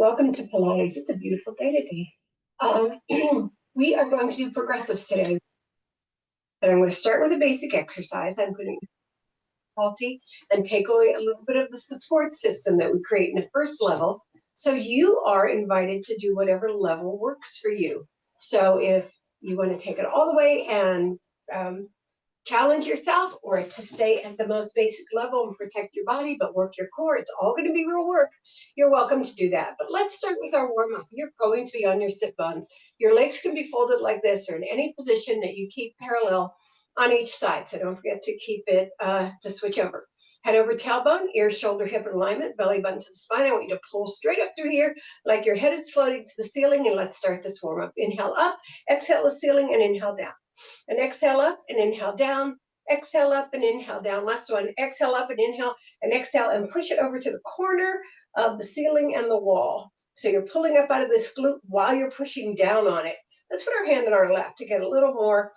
Welcome to Pilates. It's a beautiful day today. We are going to do progressives today. And I'm going to start with a basic exercise. I'm going to use difficulty and take away a little bit of the support system that we create in the first level. So you are invited to do whatever level works for you. So if you want to take it all the way and challenge yourself, or to stay at the most basic level and protect your body but work your core, it's all going to be real work. You're welcome to do that. But let's start with our warm-up. You're going to be on your sit bones. Your legs can be folded like this or in any position that you keep parallel on each side. So don't forget to keep it, to switch over. Head over tailbone, ear, shoulder, hip alignment, belly button to the spine. I want you to pull straight up through here like your head is floating to the ceiling, and let's start this warm-up. Inhale up, exhale the ceiling, and inhale down. And exhale up and inhale down. Exhale up and inhale down. Last one. Exhale up and inhale and exhale and push it over to the corner of the ceiling and the wall. So you're pulling up out of this glute while you're pushing down on it. Let's put our hand on our lap to get a little more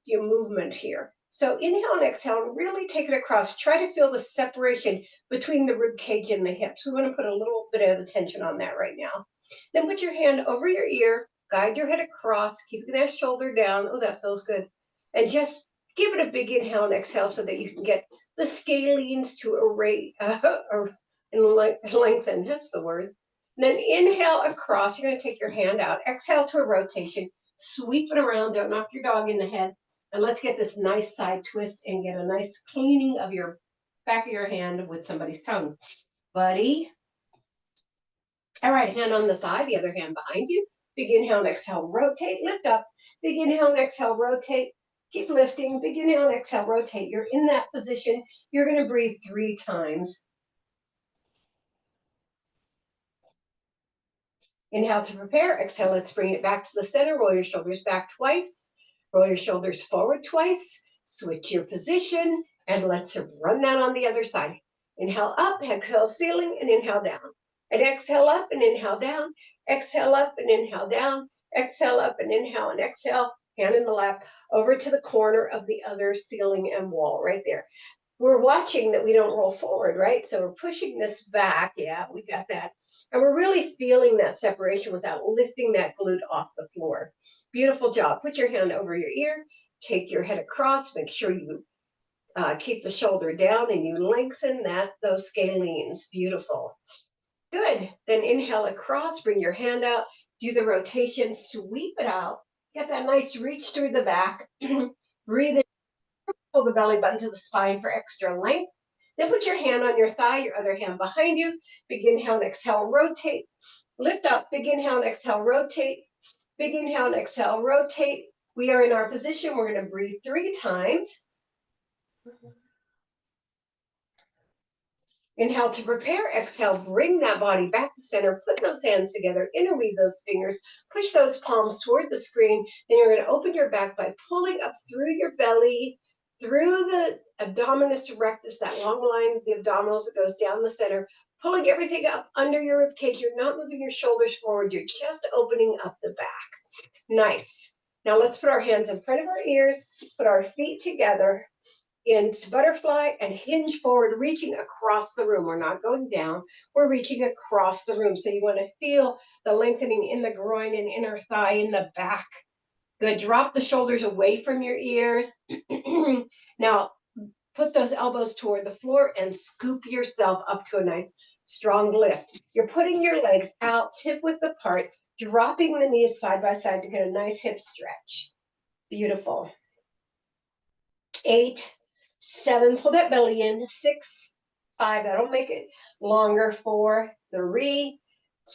movement here. So inhale and exhale and really take it across. Try to feel the separation between the rib cage and the hips. We want to put a little bit of attention on that right now. Then put your hand over your ear. Guide your head across, keeping that shoulder down. Oh, that feels good. And just give it a big inhale and exhale so that you can get the scalenes to lengthen. That's the word. And then inhale across. You're going to take your hand out. Exhale to a rotation. Sweep it around. Don't knock your dog in the head. And let's get this nice side twist and get a nice cleaning of your back of your hand with somebody's tongue. Buddy. All right, hand on the thigh, the other hand behind you. Big inhale and exhale, rotate, lift up. Big inhale and exhale, rotate. Keep lifting. Big inhale and exhale, rotate. You're in that position. You're going to breathe 3 times. Inhale to prepare. Exhale, let's bring it back to the center. Roll your shoulders back twice. Roll your shoulders forward twice. Switch your position. And let's run that on the other side. Inhale up, exhale ceiling, and inhale down. And exhale up and inhale down. Exhale up and inhale down. Exhale up and inhale and exhale. Hand in the lap over to the corner of the other ceiling and wall right there. We're watching that we don't roll forward, right? So we're pushing this back. Yeah, we got that. And we're really feeling that separation without lifting that glute off the floor. Beautiful job. Put your hand over your ear. Take your head across. Make sure you keep the shoulder down and you lengthen those scalenes. Beautiful. Good. Then inhale across, bring your hand out, do the rotation, sweep it out. Get that nice reach through the back. Breathe in, pull the belly button to the spine for extra length. Then put your hand on your thigh, your other hand behind you. Big inhale and exhale, rotate. Lift up, big inhale and exhale, rotate. Big inhale and exhale, rotate. We are in our position. We're going to breathe 3 times. Inhale to prepare. Exhale, bring that body back to center. Put those hands together. Interweave those fingers. Push those palms toward the screen. Then you're going to open your back by pulling up through your belly, through the abdominis rectus, that long line of the abdominals that goes down the center, pulling everything up under your rib cage. You're not moving your shoulders forward. You're just opening up the back. Nice. Now let's put our hands in front of our ears, put our feet together into butterfly and hinge forward, reaching across the room. We're not going down. We're reaching across the room. So you want to feel the lengthening in the groin and inner thigh in the back. Good. Drop the shoulders away from your ears. Now, put those elbows toward the floor and scoop yourself up to a nice strong lift. You're putting your legs out, hip width apart, dropping the knees side by side to get a nice hip stretch. Beautiful. 8, 7, pull that belly in. 6, 5, that'll make it longer. 4, 3,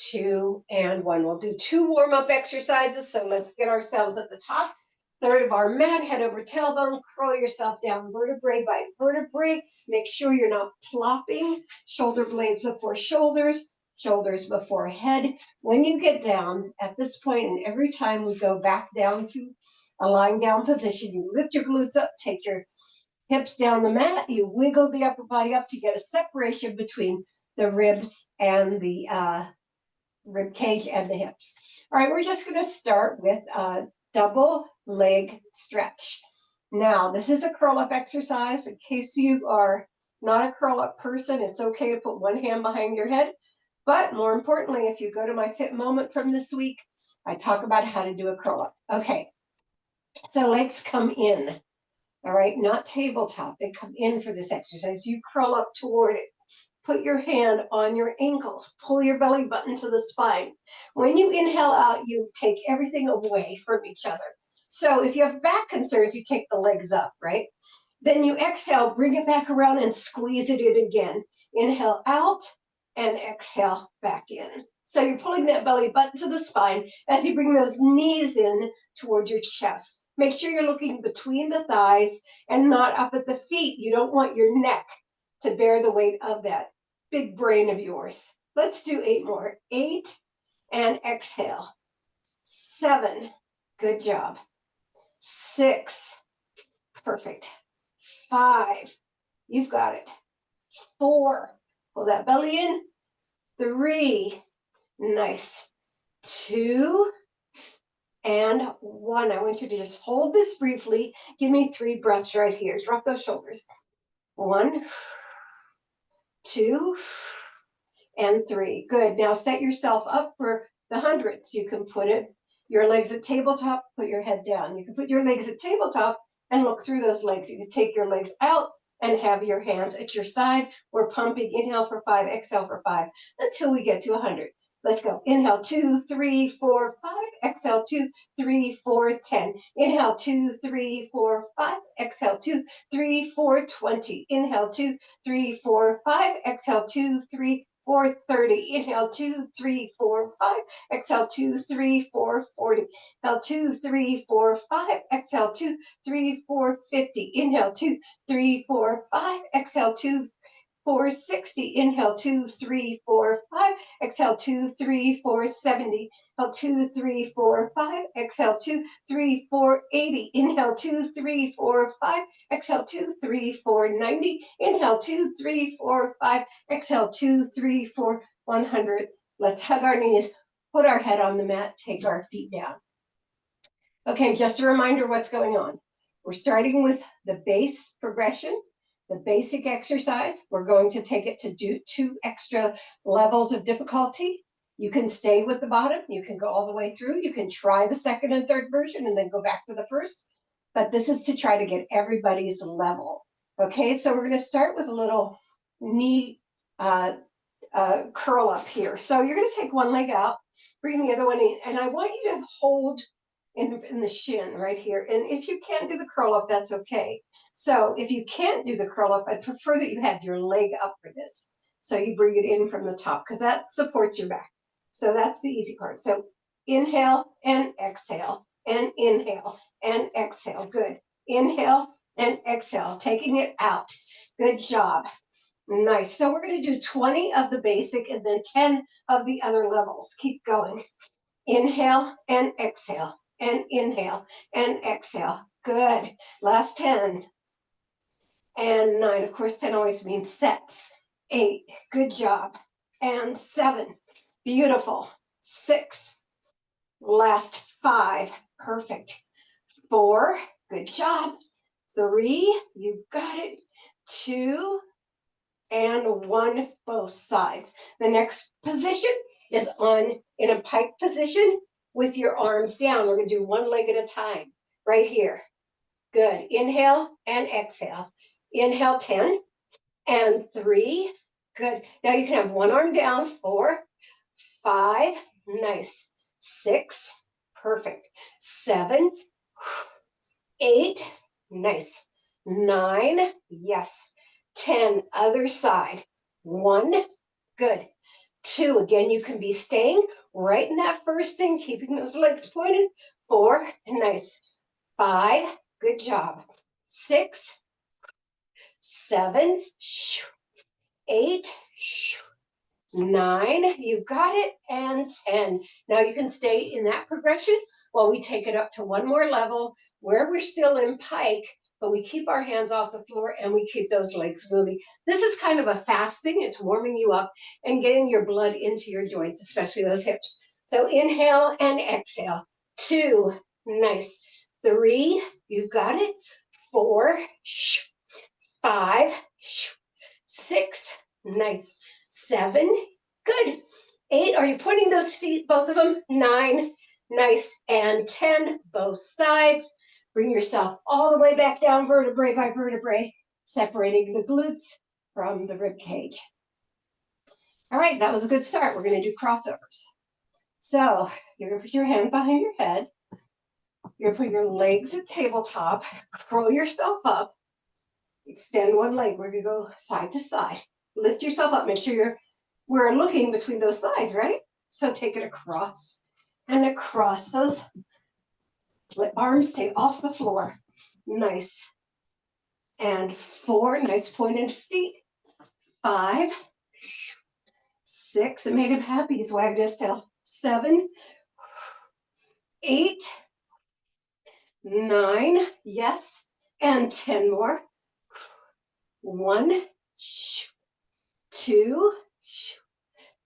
2, and 1. We'll do 2 warm-up exercises. So let's get ourselves at the top. Third of our mat, head over tailbone, curl yourself down vertebrae by vertebrae. Make sure you're not plopping. Shoulder blades before shoulders, shoulders before head. When you get down at this point, and every time we go back down to a lying down position, you lift your glutes up, take your hips down the mat, you wiggle the upper body up to get a separation between the ribs and the rib cage and the hips. All right, we're just going to start with a double leg stretch. Now, this is a curl up exercise. In case you are not a curl up person, it's okay to put one hand behind your head, But more importantly, if you go to my Fit Moment from this week, I talk about how to do a curl up. Okay, so legs come in, all right, not tabletop. They come in for this exercise. You curl up toward it. Put your hand on your ankles. Pull your belly button to the spine. When you inhale out, you take everything away from each other. So if you have back concerns, you take the legs up, right? Then you exhale, bring it back around and squeeze it in again. Inhale out and exhale back in. So you're pulling that belly button to the spine as you bring those knees in towards your chest. Make sure you're looking between the thighs and not up at the feet. You don't want your neck to bear the weight of that big brain of yours. Let's do 8 more. 8 and exhale. 7, good job. 6, perfect. 5, you've got it. 4, pull that belly in. 3, nice. 2 and 1. I want you to just hold this briefly. Give me 3 breaths right here. Drop those shoulders. 1, 2, and 3. Good. Now set yourself up for the hundreds. You can put your legs at tabletop, put your head down. You can put your legs at tabletop and look through those legs. You can take your legs out and have your hands at your side. We're pumping. Inhale for 5, exhale for 5 until we get to 100. Let's go. Inhale, 2, 3, 4, 5. Exhale, 2, 3, 4, 10. Inhale, 2, 3, 4, 5. Exhale, 2, 3, 4, 20. Inhale, 2, 3, 4, 5. Exhale, 2, 3, 4, 30. Inhale, 2, 3, 4, 5. Exhale, 2, 3, 4, 40. Inhale, 2, 3, 4, 5. Exhale, 2, 3, 4, 50. Inhale, 2, 3, 4, 5. Exhale, 2, 4, 60. Inhale, 2, 3, 4, 5. Exhale, 2, 3, 4, 70. Inhale, 2, 3, 4, 5. Exhale, 2, 3, 4, 80. Inhale, 2, 3, 4, 5. Exhale, 2, 3, 4, 90. Inhale, 2, 3, 4, 5. Exhale, 2, 3, 4, 100. Let's hug our knees, put our head on the mat, take our feet down. Okay, just a reminder what's going on. We're starting with the base progression, the basic exercise. We're going to take it to do 2 extra levels of difficulty. You can stay with the bottom. You can go all the way through. You can try the second and third version and then go back to the first. But this is to try to get everybody's level. Okay, so we're going to start with a little knee curl up here. So you're going to take one leg out, bring the other one in, and I want you to hold in the shin right here. And if you can't do the curl up, that's okay. So if you can't do the curl up, I'd prefer that you had your leg up for this. So you bring it in from the top because that supports your back. So that's the easy part. So inhale and exhale and inhale and exhale. Good. Inhale and exhale, taking it out. Good job. Nice. So we're going to do 20 of the basic and then 10 of the other levels. Keep going. Inhale and exhale and inhale and exhale. Good. Last 10 and 9. Of course, 10 always means sets. 8. Good job. And 7. Beautiful. 6. Last 5. Perfect. 4. Good job. 3. You got it. 2. And 1, both sides. The next position is in a pike position with your arms down. We're going to do one leg at a time right here. Good. Inhale and exhale. Inhale 10 and 3. Good. Now you can have one arm down. 4, 5. Nice. 6. Perfect. 7. 8. Nice. 9. Yes. 10, other side. 1, good. 2, again, you can be staying right in that first thing, keeping those legs pointed. 4, nice. 5, good job. 6, 7, 8, 9, you got it, and 10. Now you can stay in that progression while we take it up to one more level where we're still in pike, but we keep our hands off the floor and we keep those legs moving. This is kind of a fast thing. It's warming you up and getting your blood into your joints, especially those hips. So inhale and exhale. 2, nice. 3, you've got it. 4, 5, 6, nice. 7, good. 8, are you pointing those feet, both of them? 9, nice, and 10, both sides. Bring yourself all the way back down, vertebrae by vertebrae, separating the glutes from the rib cage. All right, that was a good start. We're going to do crossovers. So you're going to put your hand behind your head. You're going to put your legs at tabletop, curl yourself up, extend one leg. We're going to go side to side. Lift yourself up. Make sure we're looking between those thighs, right? So take it across and across. Those arms stay off the floor. Nice. And 4, nice pointed feet. 5, 6, it made him happy. He's wagging his tail. 7, 8, 9, yes, and 10 more. 1, 2,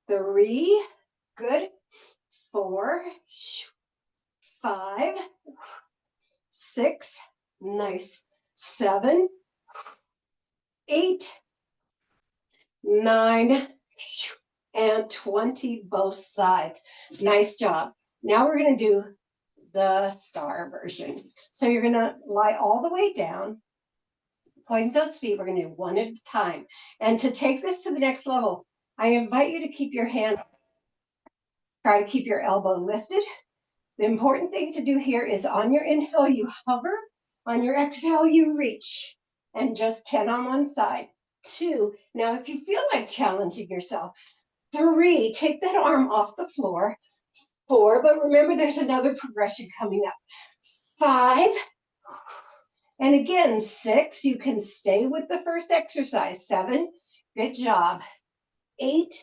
3, good. 4, 5, 6, nice. 7, 8, 9, and 20, both sides. Nice job. Now we're going to do the star version. So you're going to lie all the way down, point those feet. We're going to do one at a time. And to take this to the next level, I invite you to keep your hand, try to keep your elbow lifted. The important thing to do here is on your inhale, you hover. On your exhale, you reach. And just 10 on one side. 2, now if you feel like challenging yourself. 3, take that arm off the floor. 4, but remember there's another progression coming up. 5, and again, 6, you can stay with the first exercise. 7, good job. 8,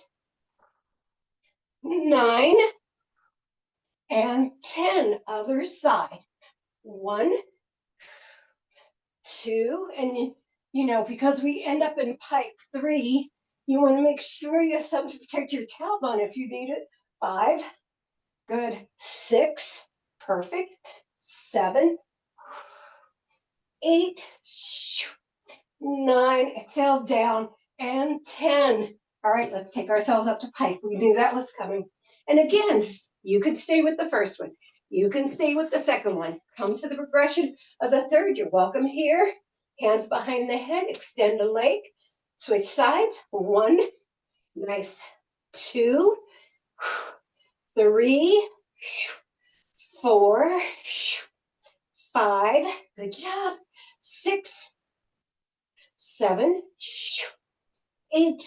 9, and 10, other side. 1, 2, and you know, because we end up in pike 3, you want to make sure you have something to protect your tailbone if you need it. 5, good. 6, perfect. 7, 8, 9, exhale down, and 10. All right, let's take ourselves up to pike. We knew that was coming. And again, you can stay with the first one. You can stay with the second one. Come to the progression of the third. You're welcome here. Hands behind the head, extend the leg. Switch sides. 1, nice. 2, 3, 4, 5, good job. 6, 7, 8,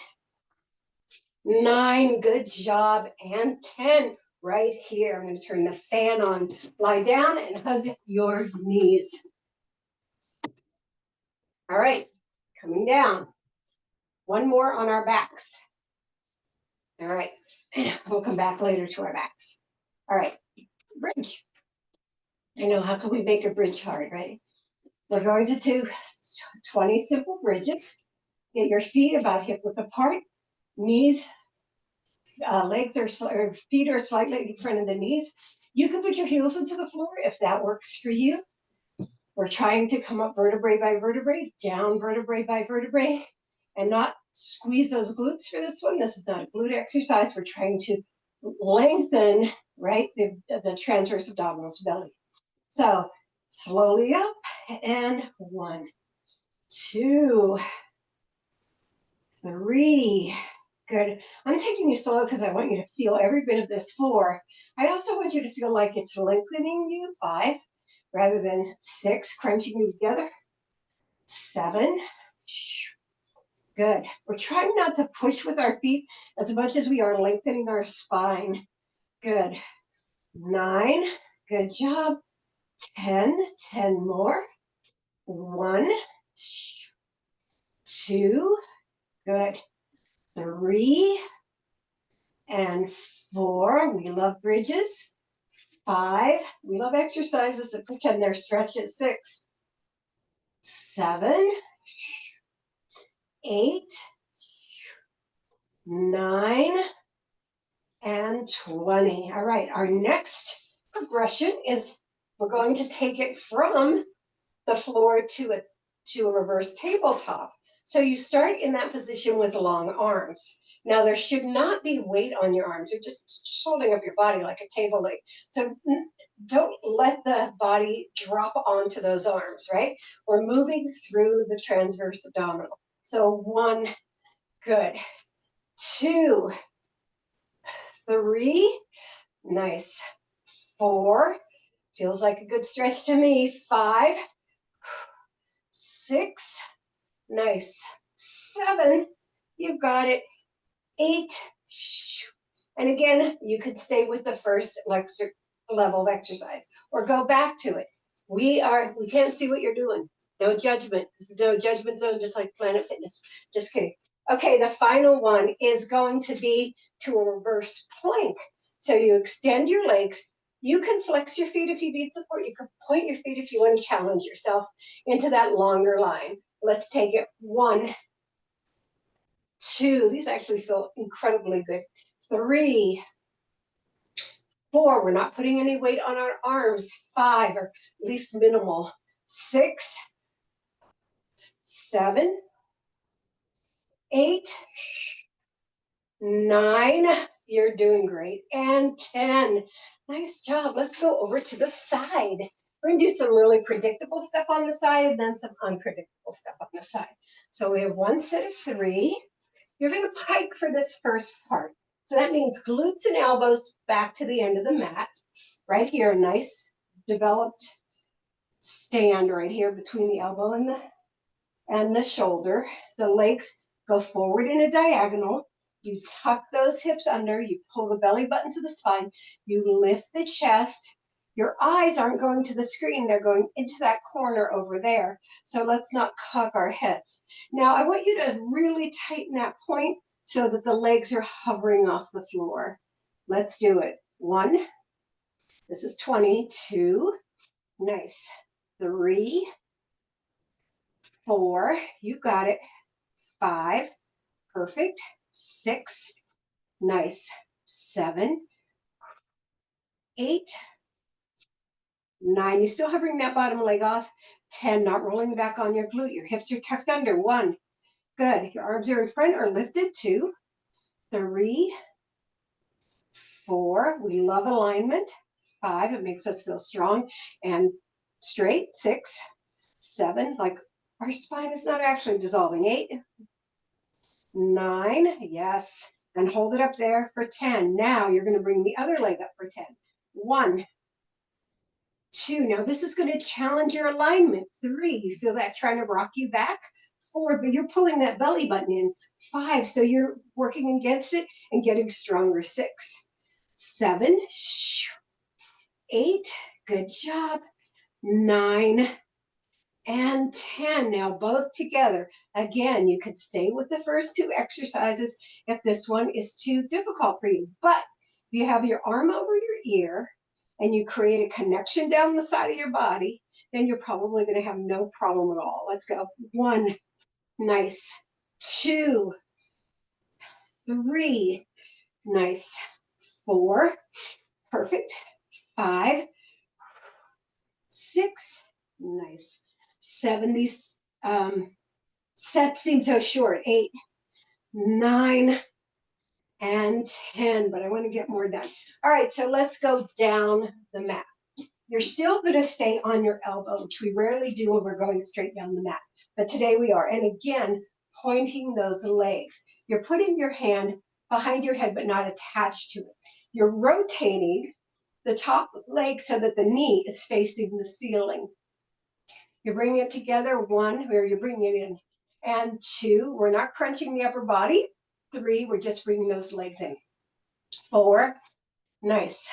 9, good job. And 10, right here. I'm going to turn the fan on. Lie down and hug your knees. All right, coming down. One more on our backs. All right, we'll come back later to our backs. All right, bridge. I know, how can we make a bridge hard, right? We're going to do 20 simple bridges. Get your feet about hip width apart. Knees, legs or feet are slightly in front of the knees. You can put your heels into the floor if that works for you. We're trying to come up vertebrae by vertebrae, down vertebrae by vertebrae, and not squeeze those glutes for this one. This is not a glute exercise. We're trying to lengthen, right, the transverse abdominals, belly. So slowly up, and 1, 2, 3, good. I'm taking you slow because I want you to feel every bit of this. 4, I also want you to feel like it's lengthening you. 5, rather than 6, crunching you together. 7, good. We're trying not to push with our feet as much as we are lengthening our spine. Good. 9, good job. 10, 10 more. 1, 2, good. 3, and 4. We love bridges. 5, we love exercises that pretend they're stretches. 6, 7, 8, 9, and 20. All right, our next progression is we're going to take it from the floor to a reverse tabletop. So you start in that position with long arms. Now there should not be weight on your arms. You're just holding up your body like a table leg. So don't let the body drop onto those arms, right? We're moving through the transverse abdominal. So 1, good. 2, 3, nice. 4, feels like a good stretch to me. 5, 6, nice. 7, you've got it. 8, and again, you could stay with the first level of exercise or go back to it. We can't see what you're doing. No judgment. This is no judgment zone, just like Planet Fitness. Just kidding. Okay, the final one is going to be to a reverse plank. So you extend your legs. You can flex your feet if you need support. You can point your feet if you want to challenge yourself into that longer line. Let's take it. 1, 2, these actually feel incredibly good. 3, 4, we're not putting any weight on our arms. 5, or at least minimal. 6, 7, 8, 9, you're doing great. And 10, nice job. Let's go over to the side. We're gonna do some really predictable stuff on the side, and then some unpredictable stuff on the side. So we have 1 set of 3. You're going to pike for this first part. So that means glutes and elbows back to the end of the mat. Right here, a nice developed stand right here between the elbow and the shoulder. The legs go forward in a diagonal. You tuck those hips under. You pull the belly button to the spine. You lift the chest. Your eyes aren't going to the screen. They're going into that corner over there. So let's not cock our heads. Now, I want you to really tighten that point so that the legs are hovering off the floor. Let's do it. 1, this is 20, 2, nice. 3, 4, you got it. 5, perfect. 6, nice. 7, 8, 9, you still hovering that bottom leg off. 10, not rolling back on your glute. Your hips are tucked under. 1, good. Your arms are in front or lifted. 2, 3, 4, we love alignment. 5, it makes us feel strong and straight. 6, 7, like our spine is not actually dissolving. 8, 9, yes, and hold it up there for 10. Now you're going to bring the other leg up for 10. 1, 2, now this is going to challenge your alignment. 3, you feel that trying to rock you back. 4, but you're pulling that belly button in. 5, so you're working against it and getting stronger. 6, 7, 8, good job. 9, and 10. Now both together. Again, you could stay with the first 2 exercises if this one is too difficult for you. But if you have your arm over your ear and you create a connection down the side of your body, then you're probably going to have no problem at all. Let's go. 1, nice. 2, 3, nice. 4, perfect. 5, 6, nice. 7, these sets seem so short. 8, 9, and 10, but I want to get more done. All right, so let's go down the mat. You're still going to stay on your elbow, which we rarely do when we're going straight down the mat, but today we are. And again, pointing those legs. You're putting your hand behind your head, but not attached to it. You're rotating the top leg so that the knee is facing the ceiling. You're bringing it together. 1, where you're bringing it in. And 2, we're not crunching the upper body. 3, we're just bringing those legs in. 4, nice.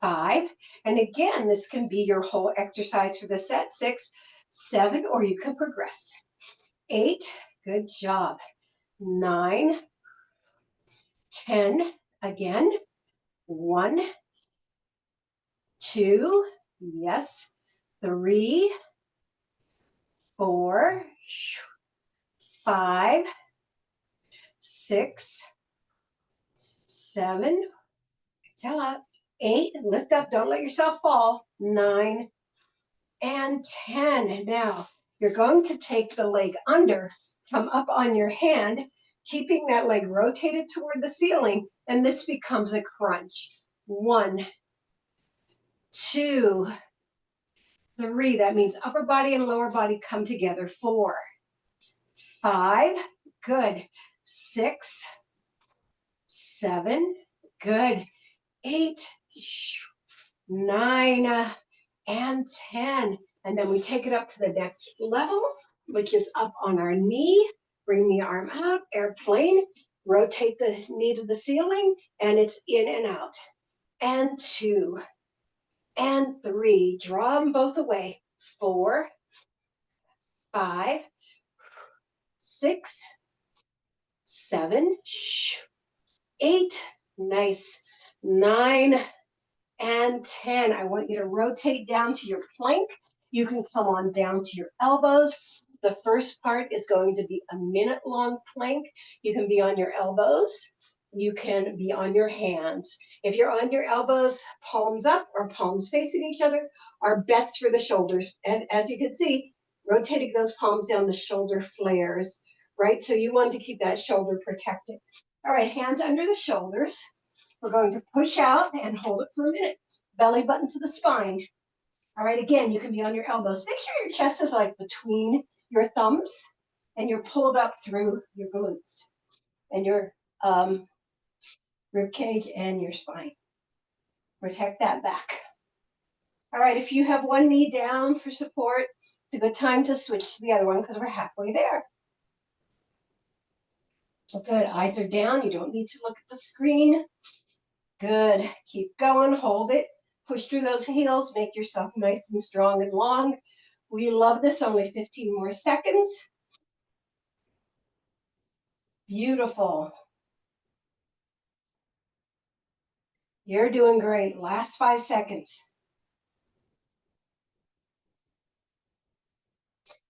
5, and again, this can be your whole exercise for the set. 6, 7, or you can progress. 8, good job. 9, 10, again. 1, 2, yes. 3, 4, 5, 6, 7, exhale up. 8, lift up, don't let yourself fall. 9, and 10. Now, You're going to take the leg under, come up on your hand, keeping that leg rotated toward the ceiling, and this becomes a crunch. 1, 2, 3. That means upper body and lower body come together. 4, 5. Good. 6, 7. Good. 8, 9, and 10. And then we take it up to the next level, which is up on our knee. Bring the arm out, airplane. Rotate the knee to the ceiling, and it's in and out. And 2, and 3. Draw them both away. 4, 5, 6, 7, 8. Nice. 9, and 10. I want you to rotate down to your plank. You can come on down to your elbows. The first part is going to be a minute-long plank. You can be on your elbows. You can be on your hands. If you're on your elbows, palms up or palms facing each other are best for the shoulders. And as you can see, rotating those palms down, the shoulder flares, right? So you want to keep that shoulder protected. All right, hands under the shoulders. We're going to push out and hold it for a minute. Belly button to the spine. All right, again, you can be on your elbows. Make sure your chest is like between your thumbs and you're pulled up through your glutes and your rib cage and your spine. Protect that back. All right, if you have one knee down for support, it's a good time to switch to the other one because we're halfway there. So good, eyes are down. You don't need to look at the screen. Good, keep going, hold it. Push through those heels, make yourself nice and strong and long. We love this, only 15 more seconds. Beautiful. You're doing great. Last 5 seconds.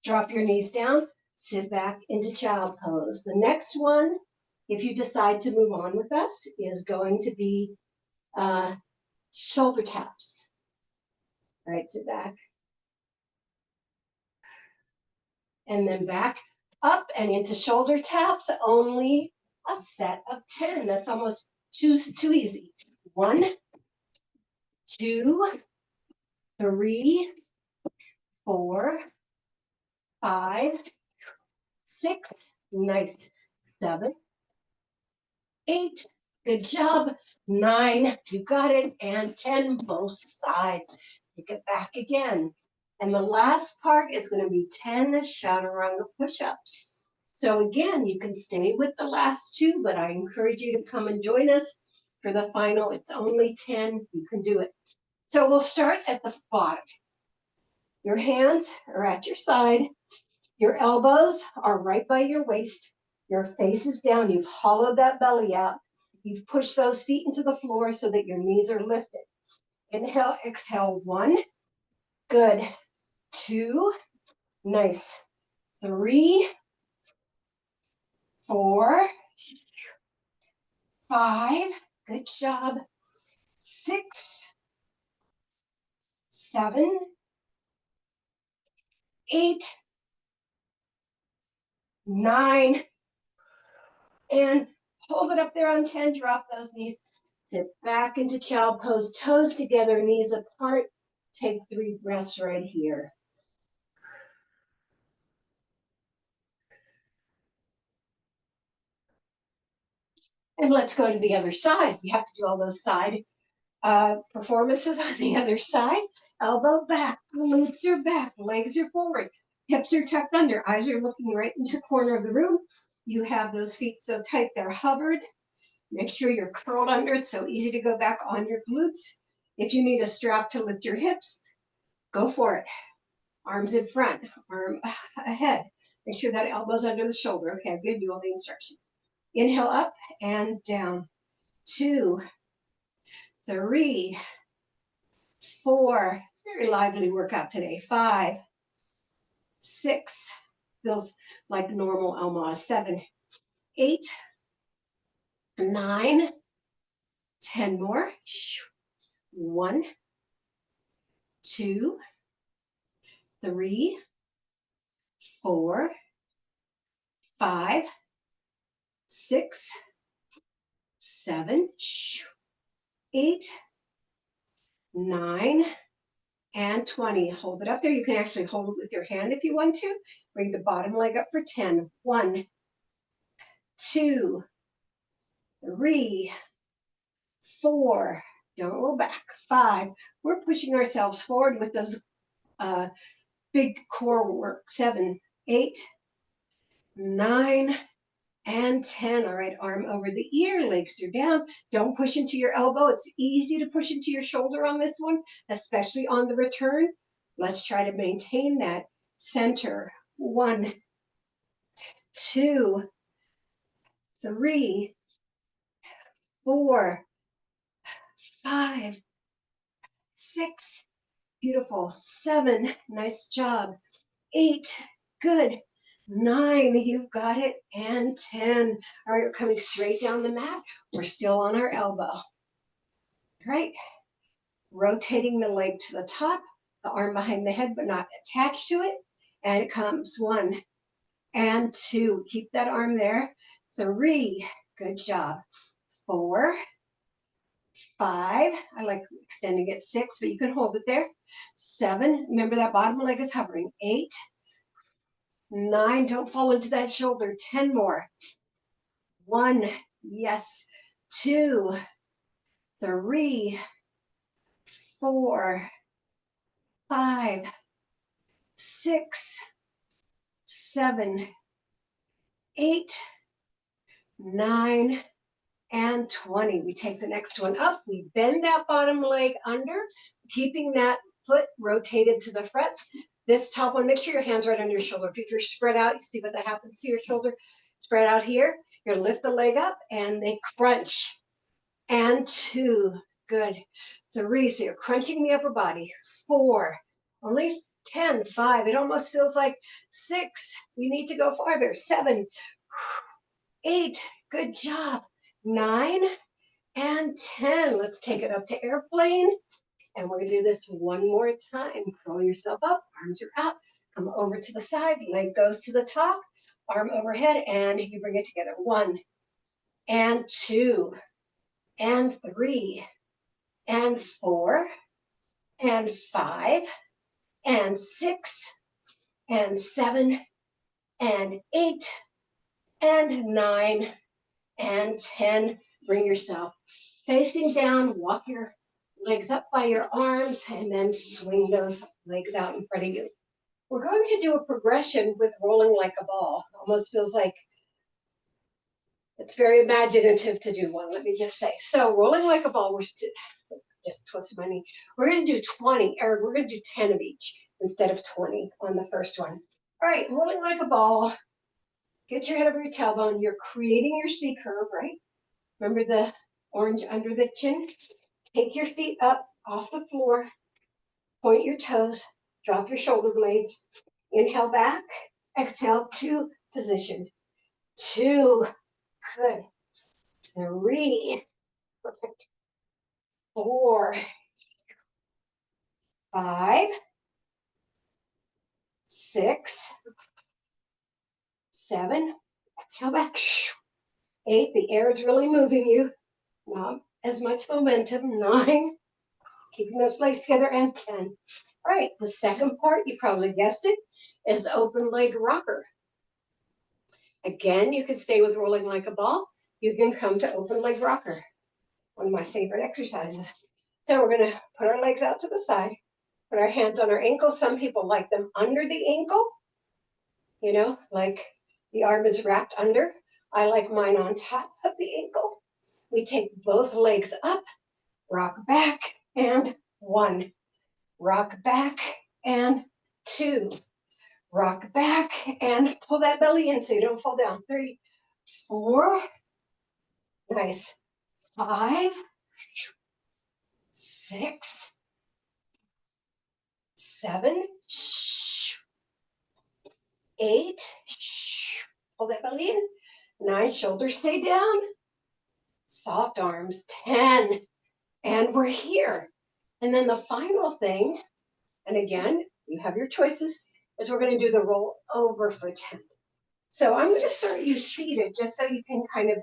Drop your knees down, sit back into child pose. The next one, if you decide to move on with us, is going to be shoulder taps. All right, sit back. And then back up and into shoulder taps, only a set of 10. That's almost too easy. 1, 2, 3, 4, 5, 6. Nice. 7, 8. Good job. 9. You got it. And 10. Both sides. Take it back again. And the last part is going to be 10 chaturanga push-ups. So again, you can stay with the last 2, but I encourage you to come and join us for the final. It's only 10. You can do it. So we'll start at the bottom. Your hands are at your side. Your elbows are right by your waist. Your face is down. You've hollowed that belly out. You've pushed those feet into the floor so that your knees are lifted. Inhale, exhale. 1. Good. 2. Nice. 3, 4, 5. Good job. 6, 7, 8, 9, and hold it up there on 10. Drop those knees. Sit back into child pose. Toes together, knees apart. Take 3 breaths right here. And let's go to the other side. You have to do all those side performances on the other side. Elbow back, glutes are back, legs are forward, hips are tucked under, eyes are looking right into the corner of the room. You have those feet so tight they're hovered. Make sure you're curled under. It's so easy to go back on your glutes. If you need a strap to lift your hips, go for it. Arms in front, arm ahead. Make sure that elbow's under the shoulder. Okay, I'm giving you all the instructions. Inhale up and down. 2, 3, 4. It's a very lively workout today. 5, 6. Feels like normal almost. 7, 8, 9, 10 more. 1, 2, 3, 4, 5, 6, 7, 8, 9, and 20. Hold it up there. You can actually hold it with your hand if you want to. Bring the bottom leg up for 10. 1, 2, 3, 4. Don't roll back. 5. We're pushing ourselves forward with those big core work. 7, 8, 9, and 10. All right, arm over the ear, legs are down. Don't push into your elbow. It's easy to push into your shoulder on this one, especially on the return. Let's try to maintain that center. 1, 2, 3, 4, 5, 6. Beautiful. 7. Nice job. 8. Good. 9. You've got it. And 10. All right, we're coming straight down the mat. We're still on our elbow. All right. Rotating the leg to the top, the arm behind the head, but not attached to it. And it comes 1 and 2. Keep that arm there. 3. Good job. 4, 5. I like extending it. 6, but you can hold it there. 7. Remember that bottom leg is hovering. 8, 9. Don't fall into that shoulder. 10 more. 1. Yes. 2, 3, 4, 5, 6, 7, 8, 9, and 20. We take the next one up. We bend that bottom leg under, keeping that foot rotated to the front. This top one, make sure your hand's right under your shoulder. If you're spread out, you see what that happens to your shoulder. Spread out here. You're gonna lift the leg up and they crunch. And 2. Good. 3. So you're crunching the upper body. 4. Only 10. 5. It almost feels like 6. We need to go farther. 7. 8. Good job. 9 and 10. Let's take it up to airplane. And we're going to do this one more time. Curl yourself up. Arms are out. Come over to the side. Leg goes to the top. Arm overhead. And you bring it together. 1 and 2 and 3 and 4 and 5 and 6 and 7 and 8 and 9 and 10. Bring yourself facing down. Walk your legs up by your arms and then swing those legs out in front of you. We're going to do a progression with rolling like a ball. Almost feels like it's very imaginative to do one, let me just say. So rolling like a ball, we're just twist my knee. We're going to do 20, or we're going to do 10 of each instead of 20 on the first one. All right, rolling like a ball. Get your head over your tailbone. You're creating your C curve, right? Remember the orange under the chin? Take your feet up off the floor. Point your toes. Drop your shoulder blades. Inhale back. Exhale to position. 2. Good. 3. Perfect. 4. 5. 6. 7. Exhale back. 8. The air is really moving you. Not as much momentum. 9. Keeping those legs together. And 10. All right. The second part, you probably guessed it, is open leg rocker. Again, you can stay with rolling like a ball. You can come to open leg rocker. One of my favorite exercises. So we're going to put our legs out to the side. Put our hands on our ankles. Some people like them under the ankle. You know, like the arm is wrapped under. I like mine on top of the ankle. We take both legs up, rock back, and 1. Rock back, and 2. Rock back, and pull that belly in so you don't fall down. 3, 4. Nice. 5, 6, 7, 8. Pull that belly in. 9. Shoulders stay down. Soft arms. 10. And we're here. And then the final thing, and again, you have your choices, is we're going to do the roll over for 10. So I'm going to start you seated just so you can kind of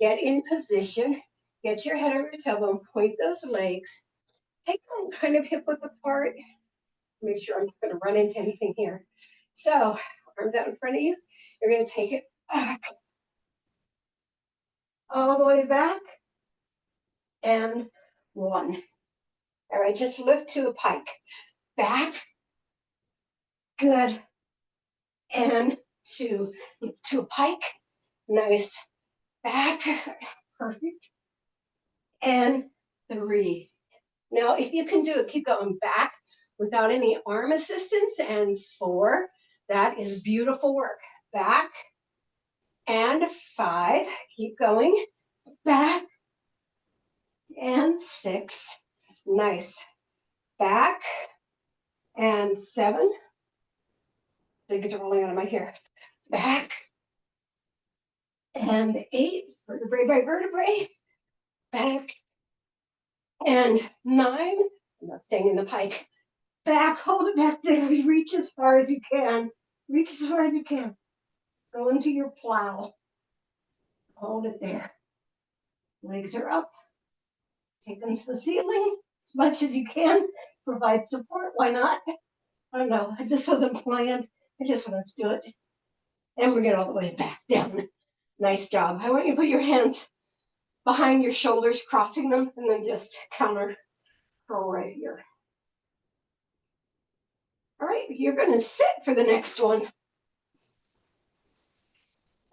get in position, get your head over your tailbone, point those legs, take them kind of hip width apart. Make sure I'm not going to run into anything here. So arms out in front of you. You're going to take it back, all the way back, and 1. All right, just lift to a pike. Back, good, and 2. Lift to a pike, nice. Back, perfect, and 3. Now, if you can do it, keep going back without any arm assistance, and 4. That is beautiful work. Back, and 5. Keep going. Back, and 6. Nice. Back, and 7. I get to rolling out of my hair. Back, and 8. Vertebrae by vertebrae. Back, and 9. I'm not staying in the pike. Back, hold it back there. Reach as far as you can. Reach as far as you can. Go into your plow. Hold it there. Legs are up. Take them to the ceiling as much as you can. Provide support. Why not? I don't know. This wasn't planned. I just wanted to do it. And we're getting all the way back down. Nice job. I want you to put your hands behind your shoulders, crossing them, and then just counter curl right here. All right, you're going to sit for the next one.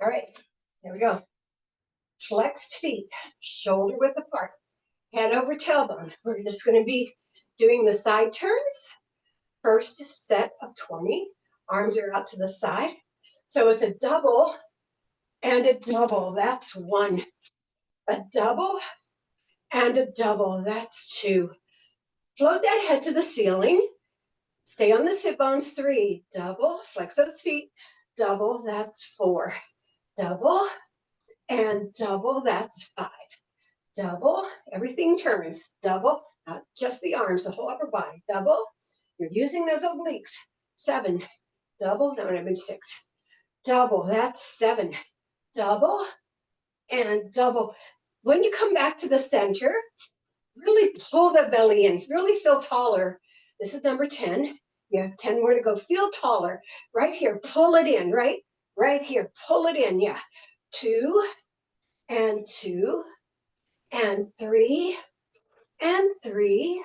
All right, there we go. Flexed feet, shoulder width apart, head over tailbone. We're just going to be doing the side turns. First set of 20. Arms are out to the side. So it's a double and a double. That's 1. A double and a double. That's 2. Float that head to the ceiling. Stay on the sit bones. 3. Double. Flex those feet. Double. That's 4. Double and double. That's 5. Double. Everything turns. Double. Not just the arms, the whole upper body. Double. You're using those obliques. 7. Double. No, I mean 6. Double. That's 7. Double and double. When you come back to the center, really pull the belly in. Really feel taller. This is number 10. You have 10 more to go. Feel taller. Right here. Pull it in. Right here. Pull it in. Yeah. 2 and 2 and 3 and 3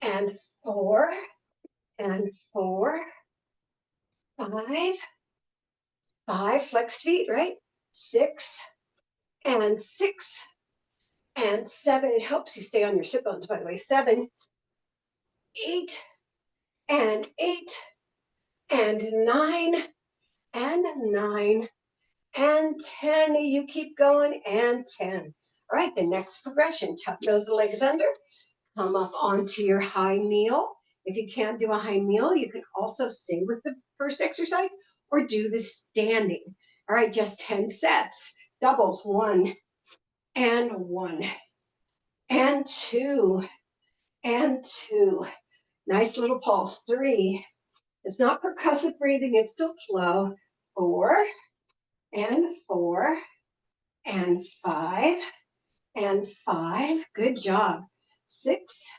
and 4 and 4. 5. 5. Flex feet. Right. 6 and 6 and 7. It helps you stay on your sit bones, by the way. 7, 8 and 8 and 9 and 9 and 10. You keep going, and 10. All right, the next progression. Tuck those legs under. Come up onto your high kneel. If you can't do a high kneel, you can also stay with the first exercise or do the standing. All right, just 10 sets. Doubles. 1 and 1 and 2 and 2. Nice little pulse. 3. It's not percussive breathing, it's still flow. 4 and 4 and 5 and 5. Good job. 6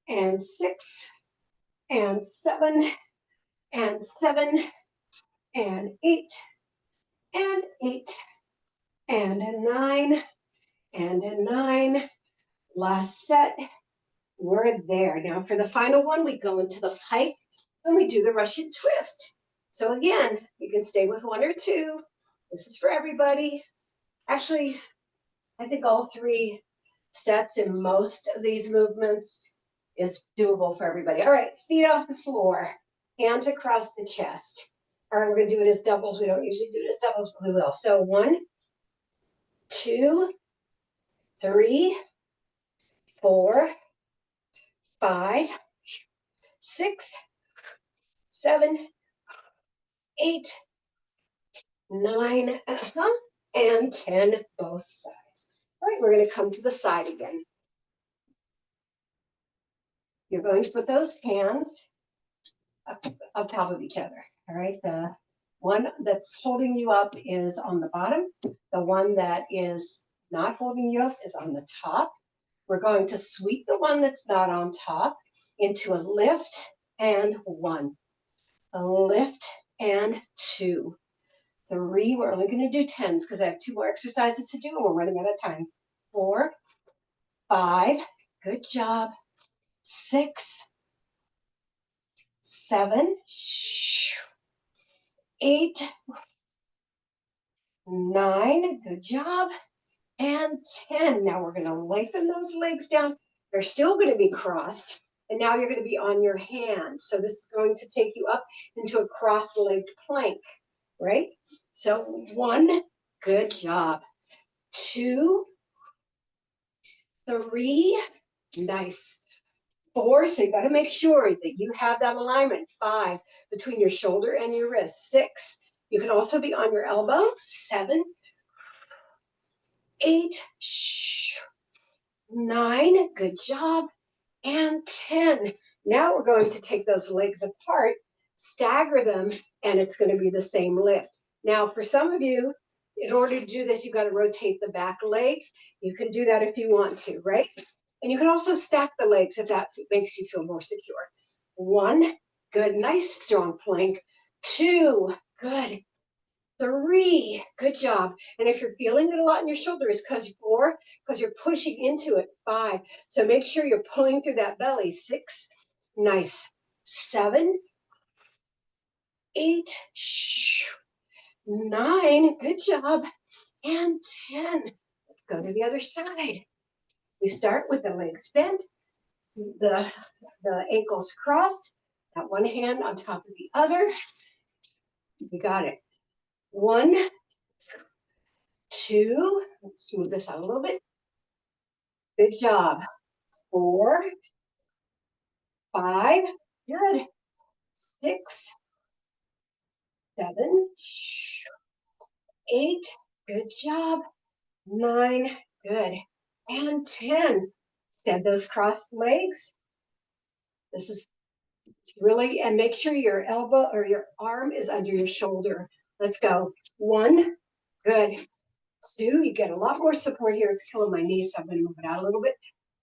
and 6 and 7 and 7 and 8 and 8 and a 9 and a 9. Last set. We're there. Now for the final one, we go into the pike and we do the Russian twist. So again, you can stay with 1 or 2. This is for everybody. Actually, I think all 3 sets in most of these movements is doable for everybody. All right, feet off the floor, hands across the chest. All right, we're going to do it as doubles. We don't usually do it as doubles, but we will. So 1, 2, 3, 4, 5, 6, 7, 8, 9, and 10, both sides. All right, we're going to come to the side again. You're going to put those hands on top of each other. All right. The one that's holding you up is on the bottom. The one that is not holding you up is on the top. We're going to sweep the one that's not on top into a lift and 1, a lift and 2, 3. We're only going to do 10s because I have 2 more exercises to do and we're running out of time. 4, 5, good job. 6, 7, 8, 9, good job. And 10. Now we're going to lengthen those legs down. They're still going to be crossed. And now you're going to be on your hand. So this is going to take you up into a cross-legged plank, right? So 1, good job. 2, 3, nice. 4, so you got to make sure that you have that alignment. 5, between your shoulder and your wrist. 6, you can also be on your elbow. 7, 8, 9, good job. And 10. Now we're going to take those legs apart, stagger them, and it's going to be the same lift. Now, for some of you, in order to do this, you've got to rotate the back leg. You can do that if you want to, right? And you can also stack the legs if that makes you feel more secure. 1, good, nice, strong plank. 2, good. 3, good job. And if you're feeling it a lot in your shoulder, it's because 4, because you're pushing into it. 5, so make sure you're pulling through that belly. 6, nice. 7, 8, 9, good job. And 10. Let's go to the other side. We start with the legs bent, the ankles crossed, got one hand on top of the other. You got it. 1, 2, let's move this out a little bit. Good job. 4, 5, good. 6, 7, 8, good job. 9, good. And 10. Extend those crossed legs. This is really, and make sure your elbow or your arm is under your shoulder. Let's go. 1, good. 2, you get a lot more support here. It's killing my knees, so I'm going to move it out a little bit.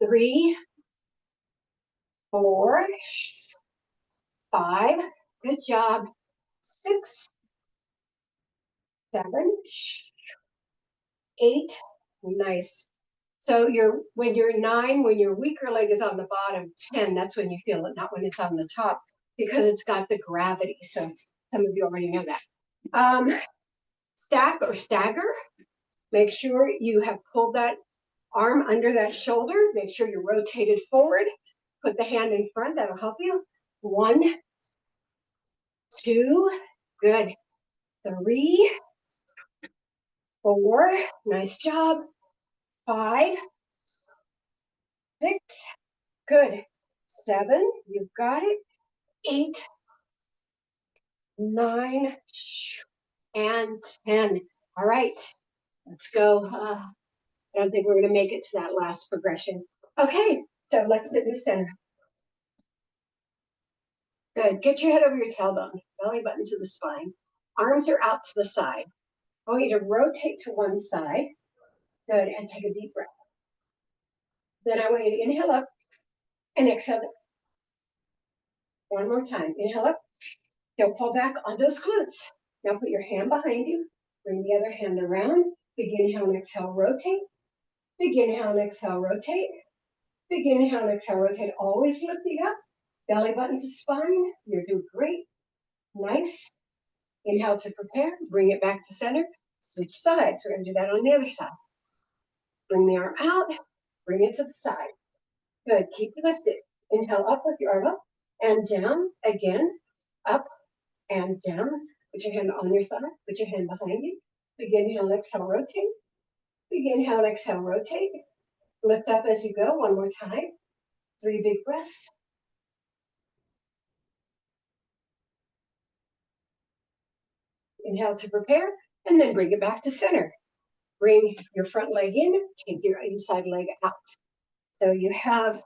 3, 4, 5, good job. 6, 7, 8, nice. So when you're 9, when your weaker leg is on the bottom, 10, that's when you feel it, not when it's on the top, because it's got the gravity. So some of you already know that. Stack or stagger. Make sure you have pulled that arm under that shoulder. Make sure you're rotated forward. Put the hand in front. That'll help you. 1, 2, good. 3, 4, nice job. 5, 6, good. 7, you've got it. 8, 9, and 10. All right, let's go. I don't think we're going to make it to that last progression. Okay, so let's sit in the center. Good. Get your head over your tailbone, belly button to the spine. Arms are out to the side. I want you to rotate to one side. Good, and take a deep breath. Then I want you to inhale up and exhale. One more time. Inhale up. Don't pull back on those glutes. Now put your hand behind you. Bring the other hand around. Big inhale and exhale, rotate. Big inhale and exhale, rotate. Big inhale and exhale, rotate. Always lifting up. Belly button to spine. You're doing great. Nice. Inhale to prepare. Bring it back to center. Switch sides. We're going to do that on the other side. Bring the arm out. Bring it to the side. Good. Keep it lifted. Inhale up with your arm up and down. Again. Up and down. Put your hand on your thigh. Put your hand behind you. Big inhale and exhale, rotate. Big inhale and exhale, rotate. Lift up as you go. One more time. 3 big breaths. Inhale to prepare, and then bring it back to center. Bring your front leg in. Take your inside leg out. So you have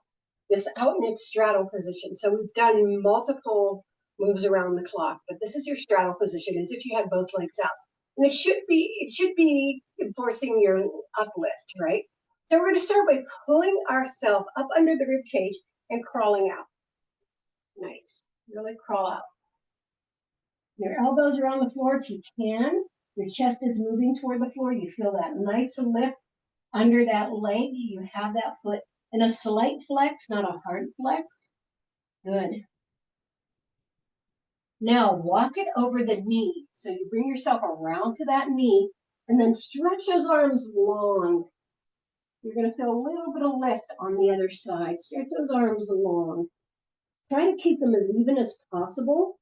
this out in its straddle position. So we've done multiple moves around the clock. But this is your straddle position, as if you had both legs out. And it should be enforcing your uplift, right? So we're going to start by pulling ourselves up under the rib cage and crawling out. Nice. Really crawl out. Your elbows are on the floor if you can. Your chest is moving toward the floor. You feel that nice lift under that leg. You have that foot in a slight flex, not a hard flex. Good. Now walk it over the knee. So you bring yourself around to that knee and then stretch those arms long. You're going to feel a little bit of lift on the other side. Stretch those arms long. Try to keep them as even as possible.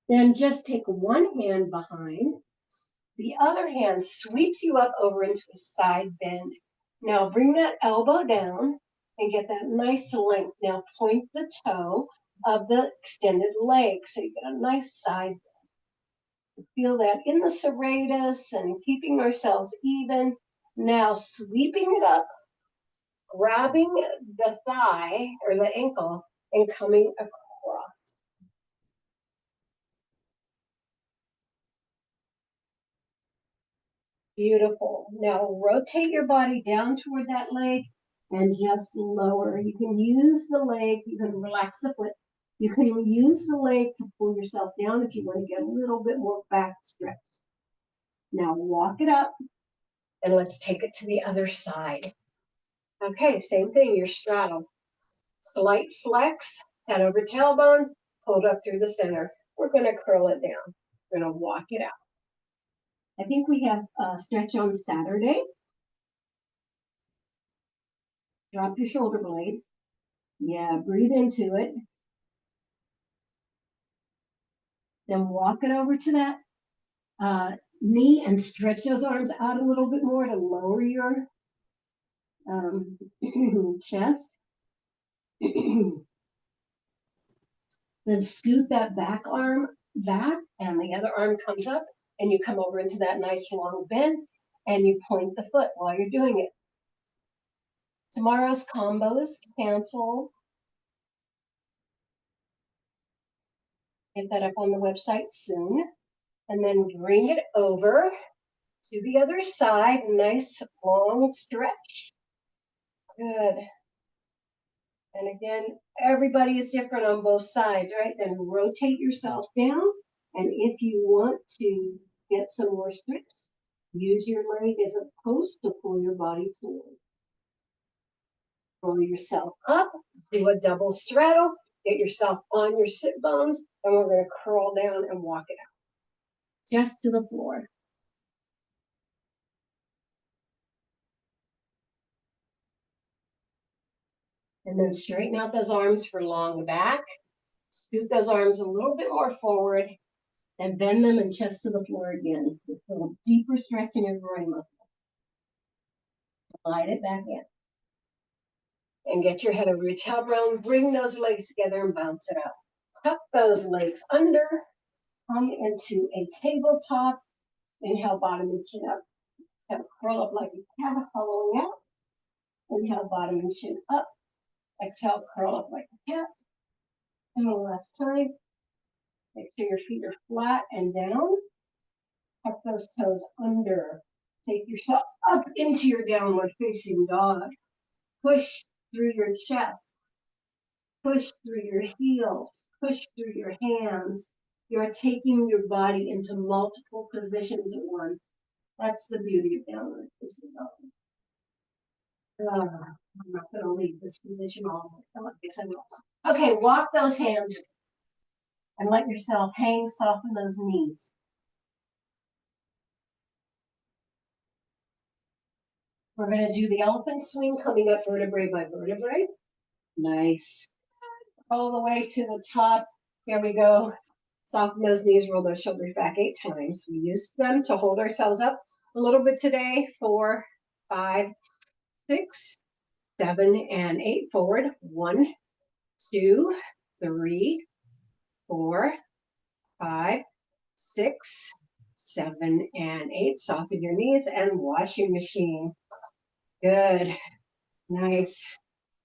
Then just take one hand behind. The other hand sweeps you up over into a side bend. Now bring that elbow down and get that nice length. Now point the toe of the extended leg so you get a nice side bend. Feel that in the serratus and keeping ourselves even. Now sweeping it up, grabbing the thigh or the ankle and coming across. Beautiful. Now rotate your body down toward that leg and just lower. You can use the leg, you can relax the foot. You can use the leg to pull yourself down if you want to get a little bit more back stretch. Now walk it up and let's take it to the other side. Okay, same thing, your straddle. Slight flex, head over tailbone, pulled up through the center. We're going to curl it down. We're going to walk it out. I think we have a stretch on Saturday. Drop your shoulder blades. Yeah, breathe into it. Then walk it over to that knee and stretch those arms out a little bit more to lower your chest. Then scoot that back arm back and the other arm comes up and you come over into that nice long bend and you point the foot while you're doing it. Tomorrow's combos cancel. Get that up on the website soon. And then bring it over to the other side. Nice long stretch. Good. And again, everybody is different on both sides, right? Then rotate yourself down. And if you want to get some more stretch, use your leg as a post to pull your body forward. Roll yourself up, do a double straddle, get yourself on your sit bones, and we're going to curl down and walk it out. Just to the floor. And then straighten out those arms for long back. Scoot those arms a little bit more forward. And bend them and chest to the floor again. With a little deeper stretch in your groin muscle. Slide it back in. And get your head over your tailbone. Bring those legs together and bounce it out. Tuck those legs under. Come into a tabletop. Inhale, bottom and chin up. Exhale, curl up like a cat, hollowing out. Inhale, bottom and chin up. Exhale, curl up like a cat. And one last time. Make sure your feet are flat and down. Tuck those toes under. Take yourself up into your downward facing dog. Push through your chest. Push through your heels. Push through your hands. You're taking your body into multiple positions at once. That's the beauty of downward facing dog. I'm not going to leave this position all the way. Okay, walk those hands and let yourself hang, soften those knees. We're going to do the elephant swing coming up vertebrae by vertebrae. Nice. All the way to the top. Here we go. Soften those knees, roll those shoulders back 8 times. We use them to hold ourselves up a little bit today. 4, 5, 6, 7, and 8. Forward. 1, 2, 3, 4, 5, 6, 7, and 8. Soften your knees and washing machine. Good. Nice.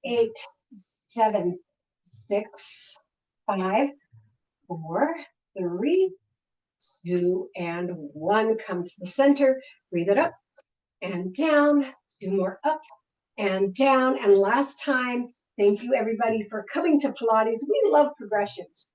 8, 7, 6, 5, 4, 3, 2, and 1. Come to the center. Breathe it up and down. 2 more up and down. And last time, thank you everybody for coming to Pilates. We love progressions.